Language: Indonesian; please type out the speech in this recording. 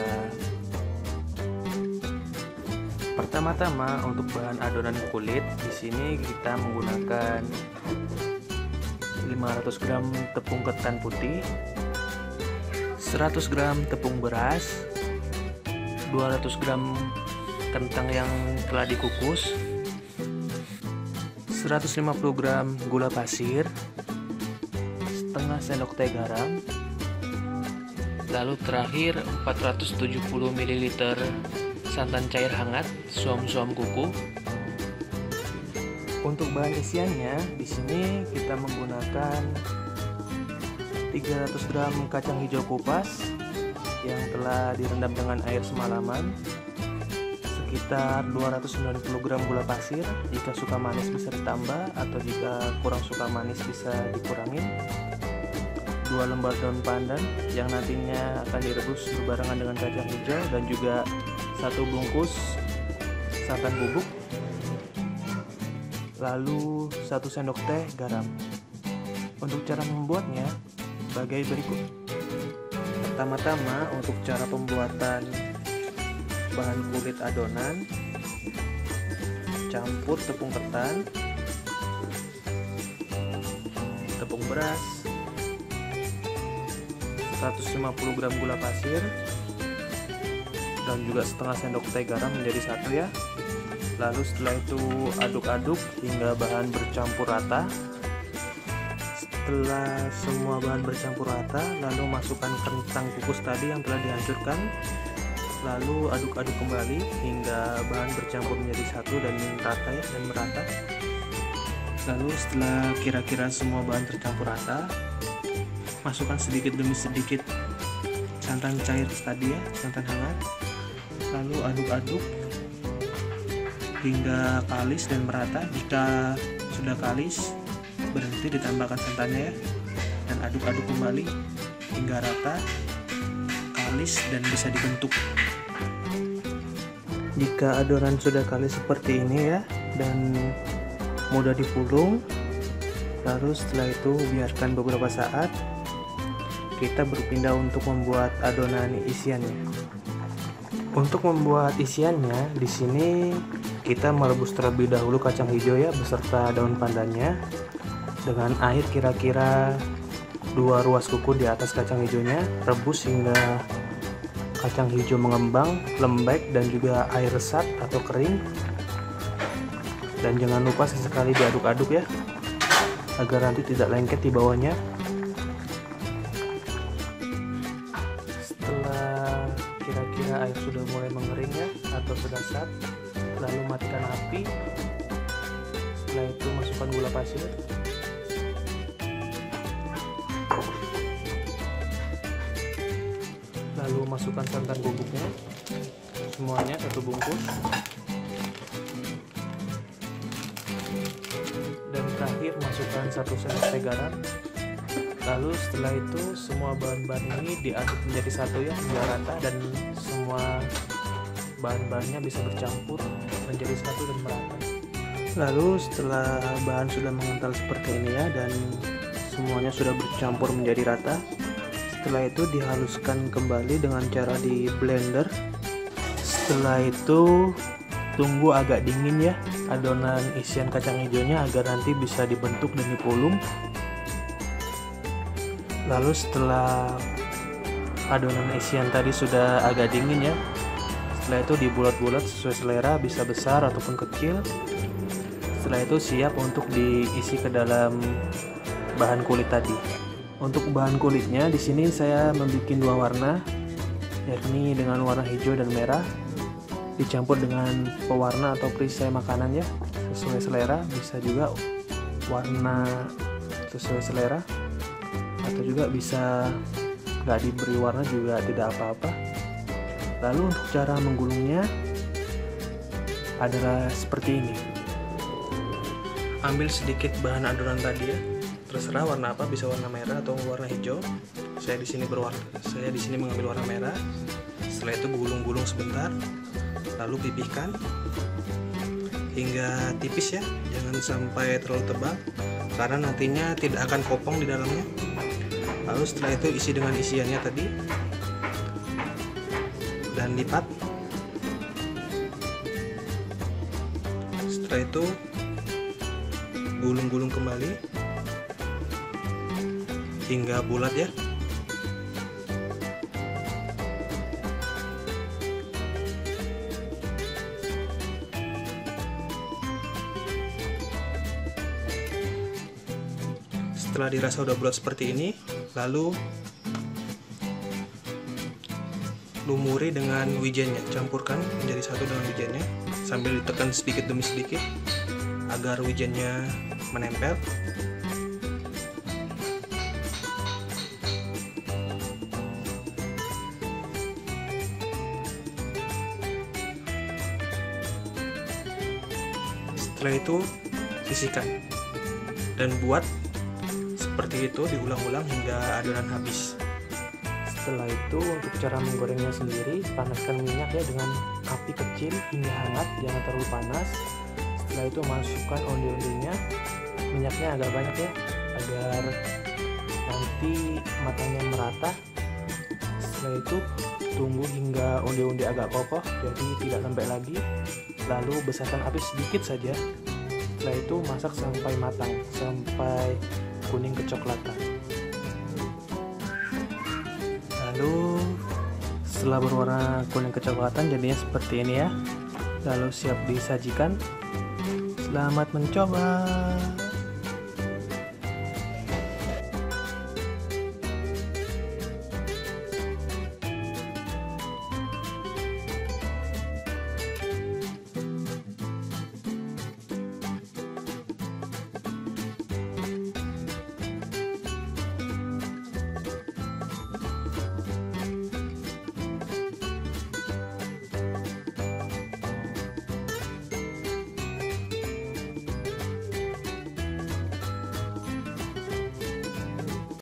rata. Pertama-tama untuk bahan adonan kulit, di sini kita menggunakan 500 gram tepung ketan putih, 100 gram tepung beras, 200 gram kentang yang telah dikukus, 150 gram gula pasir, setengah sendok teh garam, lalu terakhir 470 ml santan cair hangat suam-suam kuku. Untuk bahan isiannya, di sini kita menggunakan 300 gram kacang hijau kupas yang telah direndam dengan air semalaman, sekitar 290 gram gula pasir, jika suka manis bisa ditambah atau jika kurang suka manis bisa dikurangin, 2 lembar daun pandan yang nantinya akan direbus berbarengan dengan kacang hijau, dan juga 1 bungkus santan bubuk, lalu 1 sendok teh garam. Untuk cara membuatnya sebagai berikut. Pertama-tama untuk cara pembuatan bahan kulit adonan, campur tepung ketan, tepung beras, 150 gram gula pasir, dan juga setengah sendok teh garam menjadi satu ya. Lalu setelah itu aduk-aduk hingga bahan bercampur rata. Setelah semua bahan bercampur rata, lalu masukkan kentang kukus tadi yang telah dihancurkan, lalu aduk-aduk kembali hingga bahan bercampur menjadi satu dan rata ya, dan merata. Lalu setelah kira-kira semua bahan tercampur rata, masukkan sedikit demi sedikit santan cair tadi ya, santan hangat, lalu aduk-aduk hingga kalis dan merata. Jika sudah kalis, berhenti, ditambahkan santannya ya, dan aduk-aduk kembali hingga rata, kalis, dan bisa dibentuk. Jika adonan sudah kalis seperti ini ya, dan mudah dipulung, lalu setelah itu biarkan beberapa saat. Kita berpindah untuk membuat adonan isiannya. Untuk membuat isiannya, di sini kita merebus terlebih dahulu kacang hijau ya beserta daun pandannya dengan air kira-kira 2 ruas kuku di atas kacang hijaunya. Rebus hingga kacang hijau mengembang, lembek, dan juga air resat atau kering. Dan jangan lupa sesekali diaduk-aduk ya, agar nanti tidak lengket di bawahnya. Setelah kira-kira air sudah mulai mengering ya, atau sudah sat, lalu matikan api. Setelah itu masukkan gula pasir, lalu masukkan santan bubuknya semuanya 1 bungkus, dan terakhir masukkan 1 sendok teh garam. Lalu setelah itu semua bahan-bahan ini diaduk menjadi satu ya, hingga rata, dan semua bahan-bahannya bisa bercampur menjadi satu dan merata. Lalu setelah bahan sudah mengental seperti ini ya, dan semuanya sudah bercampur menjadi rata, setelah itu dihaluskan kembali dengan cara di blender. Setelah itu tunggu agak dingin ya adonan isian kacang hijaunya, agar nanti bisa dibentuk dan dipulung. Lalu setelah adonan isian tadi sudah agak dingin ya, setelah itu dibulat-bulat sesuai selera, bisa besar ataupun kecil. Setelah itu siap untuk diisi ke dalam bahan kulit tadi. Untuk bahan kulitnya di sini saya membuat 2 warna, yakni dengan warna hijau dan merah, dicampur dengan pewarna atau perisai makanan ya, sesuai selera. Bisa juga warna sesuai selera, atau juga bisa nggak diberi warna juga tidak apa-apa. Lalu untuk cara menggulungnya adalah seperti ini. Ambil sedikit bahan adonan tadi ya, terserah warna apa, bisa warna merah atau warna hijau. Saya di sini mengambil warna merah. Setelah itu gulung-gulung sebentar, lalu pipihkan hingga tipis ya, jangan sampai terlalu tebal karena nantinya tidak akan kopong di dalamnya. Lalu setelah itu isi dengan isiannya tadi. dan lipat. Setelah itu gulung-gulung kembali hingga bulat ya. Setelah dirasa udah bulat seperti ini, lalu lumuri dengan wijennya, campurkan menjadi satu dengan wijennya sambil ditekan sedikit demi sedikit agar wijennya menempel. Setelah itu sisihkan dan buat seperti itu, diulang-ulang hingga adonan habis. Setelah itu untuk cara menggorengnya sendiri, panaskan minyak ya dengan api kecil hingga hangat, jangan terlalu panas. Setelah itu masukkan onde-ondenya, minyaknya agak banyak ya agar nanti matangnya merata. Setelah itu tunggu hingga onde-onde agak kokoh, jadi tidak lembek lagi. Lalu besarkan api sedikit saja. Setelah itu masak sampai matang, sampai kuning kecoklatan. Lalu setelah berwarna kuning kecoklatan jadinya seperti ini ya. Lalu siap disajikan. Selamat mencoba.